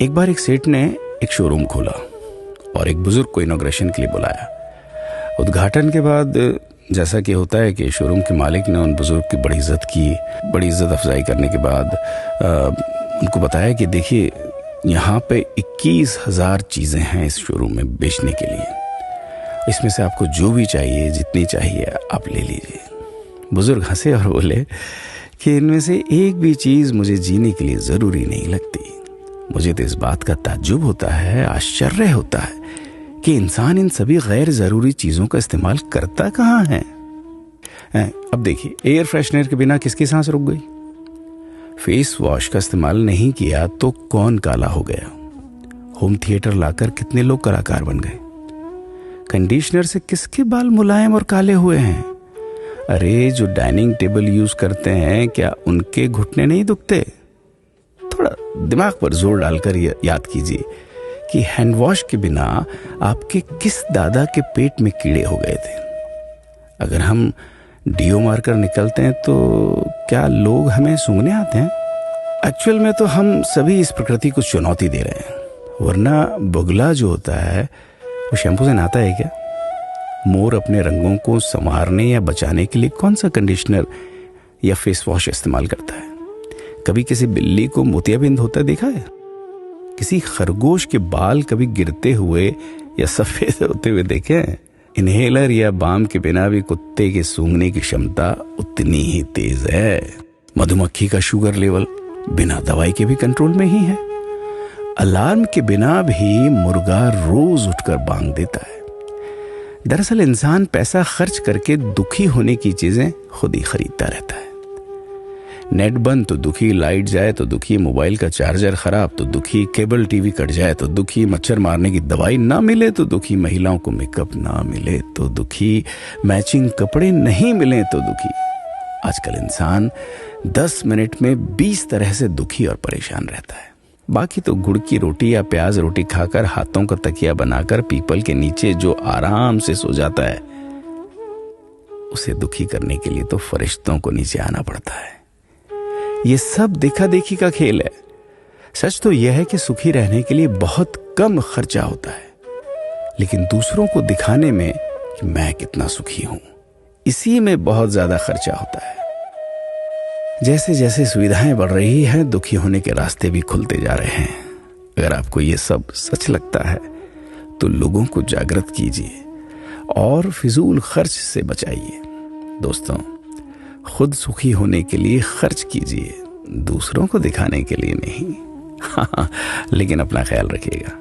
एक बार एक सेठ ने एक शोरूम खोला और एक बुजुर्ग को इनॉग्रेशन के लिए बुलाया। उद्घाटन के बाद जैसा कि होता है कि शोरूम के मालिक ने उन बुजुर्ग की बड़ी इज्जत की। बड़ी इज्जत अफजाई करने के बाद उनको बताया कि देखिए, यहाँ पे 21,000 चीज़ें हैं इस शोरूम में बेचने के लिए। इसमें से आपको जो भी चाहिए, जितनी चाहिए आप ले लीजिए। बुजुर्ग हंसे और बोले कि इनमें से एक भी चीज़ मुझे जीने के लिए ज़रूरी नहीं लगती। मुझे तो इस बात का ताज्जुब होता है, आश्चर्य होता है कि इंसान इन सभी गैर ज़रूरी चीज़ों का इस्तेमाल करता कहाँ है। अब देखिए, एयर फ्रेशनर के बिना किसकी सांस रुक गई? फेस वॉश का इस्तेमाल नहीं किया तो कौन काला हो गया? होम थिएटर लाकर कितने लोग कलाकार बन गए? कंडीशनर से किसके बाल मुलायम और काले हुए हैं? अरे, जो डाइनिंग टेबल यूज करते हैं, क्या उनके घुटने नहीं दुखते? थोड़ा दिमाग पर जोर डालकर याद कीजिए कि हैंड वॉश के बिना आपके किस दादा के पेट में कीड़े हो गए थे। अगर हम डीओ मारकर निकलते हैं तो क्या लोग हमें सूंघने आते हैं? एक्चुअल में तो हम सभी इस प्रकृति को चुनौती दे रहे हैं, वरना बुगला जो होता है वो शैम्पू से नहाता है क्या? मोर अपने रंगों को संवारने या बचाने के लिए कौन सा कंडीशनर या फेस वॉश इस्तेमाल करता है? कभी किसी बिल्ली को मोतियाबिंद होता देखा है? किसी खरगोश के बाल कभी गिरते हुए या सफेद होते हुए देखे हैं? इनहेलर या बाम के बिना भी कुत्ते के सूंघने की क्षमता उतनी ही तेज है। मधुमक्खी का शुगर लेवल बिना दवाई के भी कंट्रोल में ही है। अलार्म के बिना भी मुर्गा रोज उठकर बांग देता है। दरअसल इंसान पैसा खर्च करके दुखी होने की चीजें खुद ही खरीदता रहता है। नेट बंद तो दुखी, लाइट जाए तो दुखी, मोबाइल का चार्जर खराब तो दुखी, केबल टीवी कट जाए तो दुखी, मच्छर मारने की दवाई ना मिले तो दुखी, महिलाओं को मेकअप ना मिले तो दुखी, मैचिंग कपड़े नहीं मिले तो दुखी। आजकल इंसान 10 मिनट में 20 तरह से दुखी और परेशान रहता है। बाकी तो गुड़ की रोटी या प्याज रोटी खाकर हाथों का तकिया बनाकर पीपल के नीचे जो आराम से सो जाता है, उसे दुखी करने के लिए तो फरिश्तों को नीचे आना पड़ता है। ये सब देखा देखी का खेल है। सच तो यह है कि सुखी रहने के लिए बहुत कम खर्चा होता है, लेकिन दूसरों को दिखाने में कि मैं कितना सुखी हूं, इसी में बहुत ज्यादा खर्चा होता है। जैसे जैसे सुविधाएं बढ़ रही हैं, दुखी होने के रास्ते भी खुलते जा रहे हैं। अगर आपको ये सब सच लगता है तो लोगों को जागृत कीजिए और फिजूल खर्च से बचाइए। दोस्तों, खुद सुखी होने के लिए खर्च कीजिए, दूसरों को दिखाने के लिए नहीं। हाँ, लेकिन अपना ख्याल रखिएगा।